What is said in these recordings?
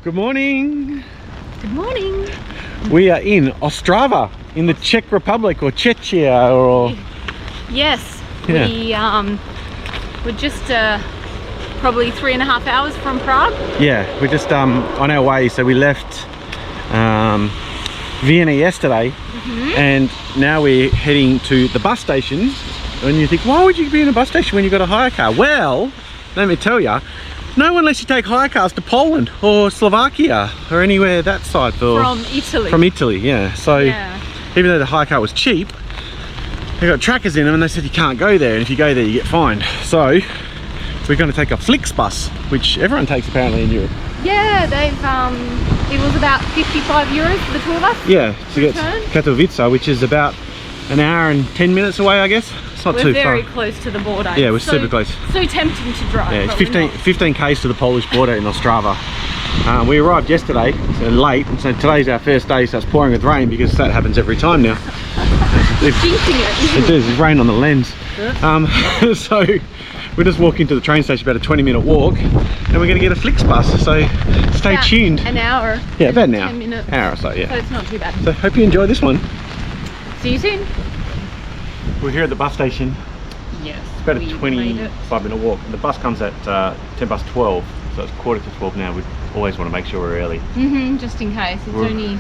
Good morning. Good morning. We are in Ostrava, in the Czech Republic, or Czechia, or... Yes, Yeah. we're just probably 3.5 hours from Prague. Yeah, we're just on our way. So we left Vienna yesterday, and now we're heading to the bus station. And you think, why would you be in a bus station when you've got a hire car? Well, let me tell you, no one lets you take hire cars to Poland or Slovakia or anywhere that side. From Italy. From Italy, yeah. So Yeah. even though the hire car was cheap, they got trackers in them and they said you can't go there, and if you go there you get fined. So we're going to take a Flixbus, which everyone takes apparently in Europe. Yeah, they've it was about 55 euros for the two of us. Yeah, to get Return? Katowice, which is about an hour and 10 minutes away, I guess. It's not We're too very far. close to the border. Yeah, we're So- super close. So tempting to drive. Yeah, it's but we're 15 not. k's to the Polish border in Ostrava. We arrived yesterday, so late, and so today's our first day, so it's pouring with rain because that happens every time now. Jinxing it. It does, it's rain on the lens. So we're just walking to the train station, about a 20-minute walk, and we're going to get a Flixbus, so stay About tuned. An hour. Yeah, about an hour. 10 minutes. Hour or so, So yeah. it's not too bad. So hope you enjoy this one. See you soon. We're here at the bus station. Yes. It's about a we made it. 25-minute walk. The bus comes at 10 past 12, so it's quarter to 12 now. We always want to make sure we're early. Just in case. It's We're- only.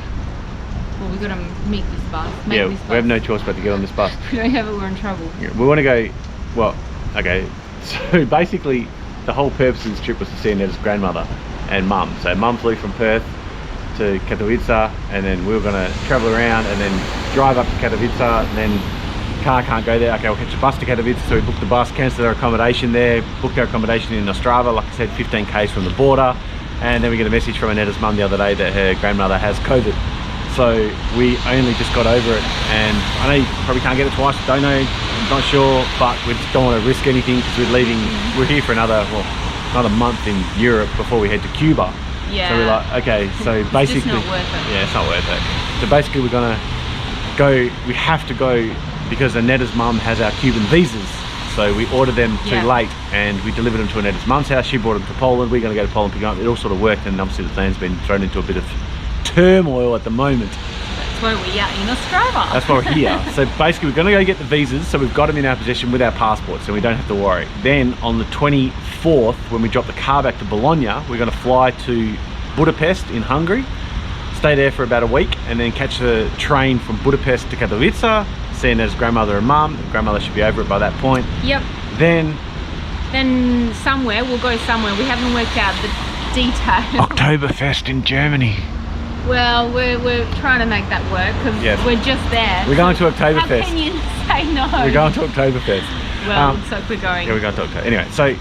Well, we got to meet this bus. Make Yeah, this bus. we have no choice but to get on this bus. If we don't have it, we're in trouble. We want to go, well, okay, so basically the whole purpose of this trip was to see Aneta's grandmother and mum. So mum flew from Perth to Katowice, and then we were going to travel around and then drive up to Katowice, and then car can't go there. Okay, we'll catch a bus to Katowice, so we booked the bus, cancelled our accommodation there, booked our accommodation in Ostrava, like I said, 15 k's from the border, and then we get a message from Aneta's mum the other day that her grandmother has COVID. So we only just got over it, and I know you probably can't get it twice, don't know, not sure, but we just don't want to risk anything because we're leaving, we're here for another month in Europe before we head to Cuba. Yeah. So we're like, okay, so basically, It's just not worth it. yeah, it's not worth it. So basically we're gonna go, we have to go because Aneta's mum has our Cuban visas. So we ordered them too Yeah. late, and we delivered them to Aneta's mum's house. She brought them to Poland. We're gonna go to Poland, pick them up. It all sort of worked, and obviously the plan's been thrown into a bit of turmoil at the moment. That's why we're in Ostrava. That's why we're here. So basically we're gonna go get the visas, so we've got them in our possession with our passports, so we don't have to worry. Then on the 24th, when we drop the car back to Bologna, we're gonna fly to Budapest in Hungary, stay there for about a week, and then catch the train from Budapest to Katowice, seeing as grandmother and mum. Grandmother should be over it by that point. Yep. Then somewhere, we'll go somewhere. We haven't worked out the details. Oktoberfest in Germany. Well, we're trying to make that work because Yes. we're just there. We're going to How Oktoberfest. can you say no? We're going to Oktoberfest. Well, looks like we're going. Yeah, we're going to Oktober. Anyway, so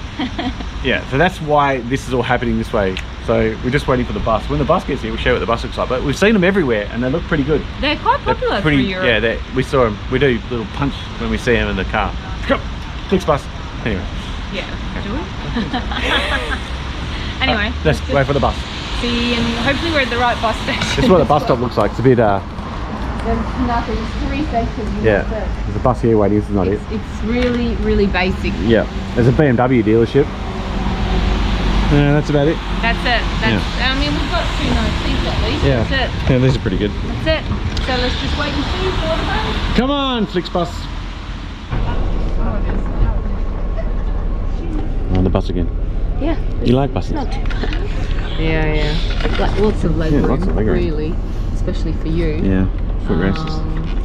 yeah, so that's why this is all happening this way. So we're just waiting for the bus. When the bus gets here, we'll show you what the bus looks like. But we've seen them everywhere, and they look pretty good. They're quite popular They're pretty, for Europe. yeah, we saw them. We do little punch when we see them in the car. Come, Flixbus. Anyway, Yeah. Do we? Anyway, let's wait for the bus. see, and hopefully we're at the right bus station. This is what the bus stop looks like. It's a bit, There's nothing. It's 3 stations. yeah. There's a bus here waiting. This is not it. It's really, really basic. Yeah. There's a BMW dealership. Yeah, that's about it. That's it. That's. I mean, we've got 2 nice seats at least. Yeah. That's it. Yeah, these are pretty good. That's it. So let's just wait and see for the bus. Come on, Flixbus. On the bus again. Yeah. You like buses? Not too bad. Yeah. Like lots of leg Yeah, room, lots of leg room. really, especially for you. Yeah. Footrests.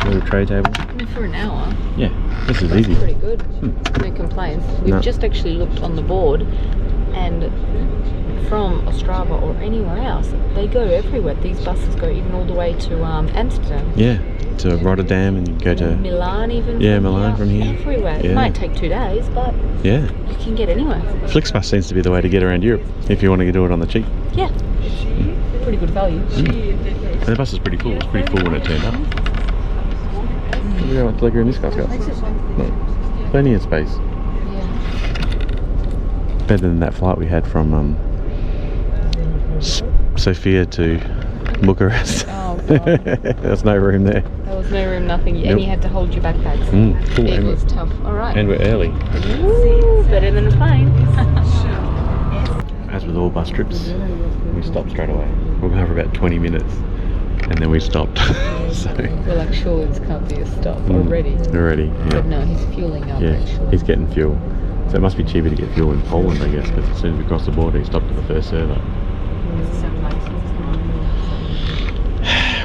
Little tray table. For an hour. Yeah. This is easy. Pretty good. No complaints. We've No. just actually looked on the board, and from Ostrava or anywhere else, they go everywhere. These buses go even all the way to Amsterdam. Yeah. To Rotterdam, and you go to Milan even. Yeah, from Milan here. from here. Everywhere. Yeah. It might take 2 days, but yeah. you can get anywhere. Flixbus seems to be the way to get around Europe if you want to do it on the cheap. Yeah. Pretty good value. And the bus is pretty cool. It was pretty cool when it turned up. We don't want to in this guy's car. No. Plenty of space. Yeah. Better than that flight we had from Sofia to Bucharest. Oh god. There's no room there. There was no room, nothing, Nope. and you had to hold your backpacks. Cool. It was tough. Alright. And we're early. Ooh, better than a plane. As with all bus trips, we stopped straight away. We were going for about 20 minutes and then we stopped. So we're like, sure, this can't be a stop already. Already, yeah. But no, he's fueling up, yeah, actually. he's getting fuel. So it must be cheaper to get fuel in Poland, I guess, because as soon as we cross the border, he stopped at the first servo.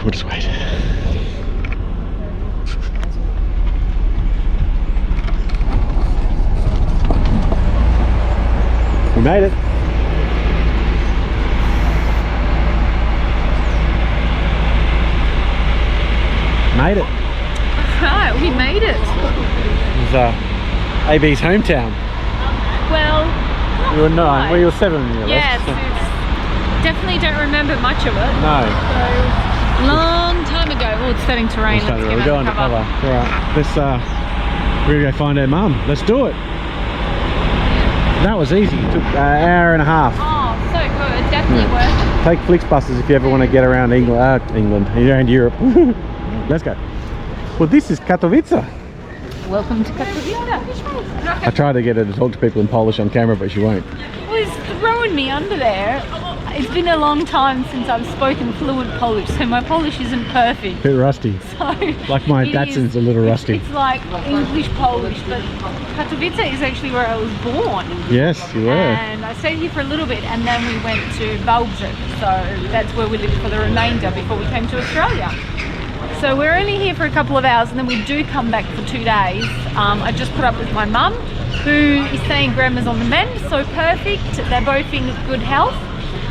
We'll just wait. We made it. Made it. Right, we made it. It was AB's hometown. Well, You were 9, well you were 7 when you yes, left. it's definitely don't remember much of it. No. So, long time ago. Oh, it's starting to rain. Let's We're get going to undercover. Alright, let's we're gonna go find our mum. Let's do it. That was easy. It took an hour and a half. Oh, so good. Definitely worth it. Take Flixbuses if you ever want to get around England, around Europe. Let's go. Well, this is Katowice. Welcome to Katowice. I tried to get her to talk to people in Polish on camera, but she won't. Well, he's throwing me under there. It's been a long time since I've spoken fluent Polish, so my Polish isn't perfect. Bit rusty. So Like my it Datsun's is- a little rusty. It's like English Polish, but Katowice is actually where I was born. Yes, you were. And I stayed here for a little bit, and then we went to Belgium. So that's where we lived for the remainder before we came to Australia. So we're only here for a couple of hours, and then we do come back for 2 days. I just put up with my mum, who is saying grandma's on the mend, so perfect. They're both in good health,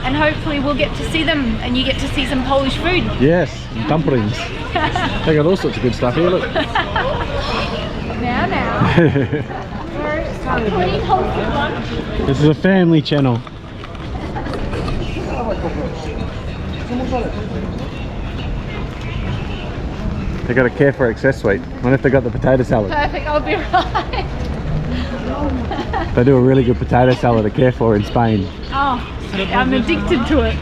and hopefully we'll get to see them, and you get to see some Polish food. Yes, dumplings. They got all sorts of good stuff here, look. Now. This is a family channel. They got a care for excess sweet. Wonder if they got the potato salad. Perfect, I'll be right. They do a really good potato salad at Care For in Spain. Oh, I'm addicted to it.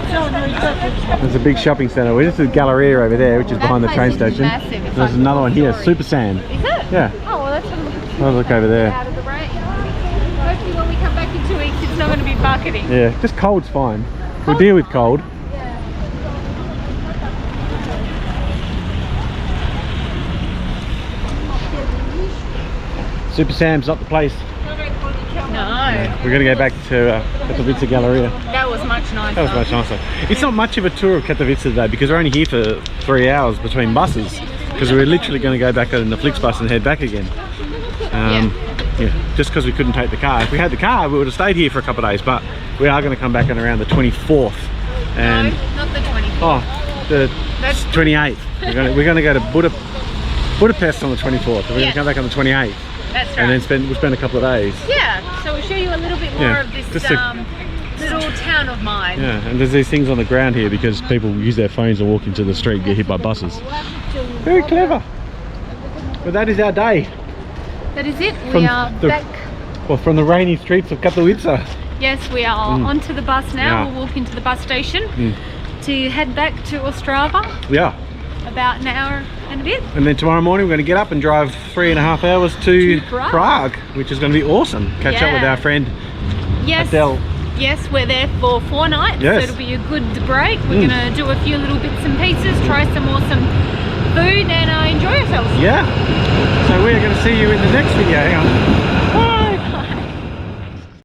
There's a big shopping centre. We're just at the Galleria over there, which is behind the That train place is station. massive. It's There's like another one here, story. Super Sand. Is it? Yeah. Oh, well, let's have a look. Have a look over there. Out of the rain. Hopefully when we come back in 2 weeks it's not going to be bucketing. Yeah, just cold's fine. We'll deal with cold. Super Sam's not the place. No. We're going to go back to Katowice Galleria. That was much nicer. That was much nicer. It's not much of a tour of Katowice today because we're only here for 3 hours between buses, because we're literally going to go back in the Flixbus and head back again. Yeah, just because we couldn't take the car. If we had the car, we would have stayed here for a couple of days, but we are going to come back on around the 24th. And No, not the 24th. oh, the That's 28th. We're going to go to Budapest on the 24th. We're going to come back on the 28th. That's right. And then we'll spend a couple of days. Yeah, so we'll show you a little bit more Yeah, of this just little town of mine. Yeah, and there's these things on the ground here because people use their phones and walk into the street and get hit by buses. Very clever. But that is our day. That is it. From We are the- back. Well, from the rainy streets of Katowice. Yes, we are onto the bus now. Yeah. We'll walk into the bus station to head back to Ostrava. Yeah. About an hour and a bit. And then tomorrow morning we're going to get up and drive 3.5 hours to Prague. which is going to be awesome. Catch up with Yeah. our friend Yes. Adele. Yes, we're there for 4 nights. Yes. So it'll be a good break. We're going to do a few little bits and pieces, try some awesome food and enjoy ourselves. Yeah. So we're going to see you in the next video. Hang on.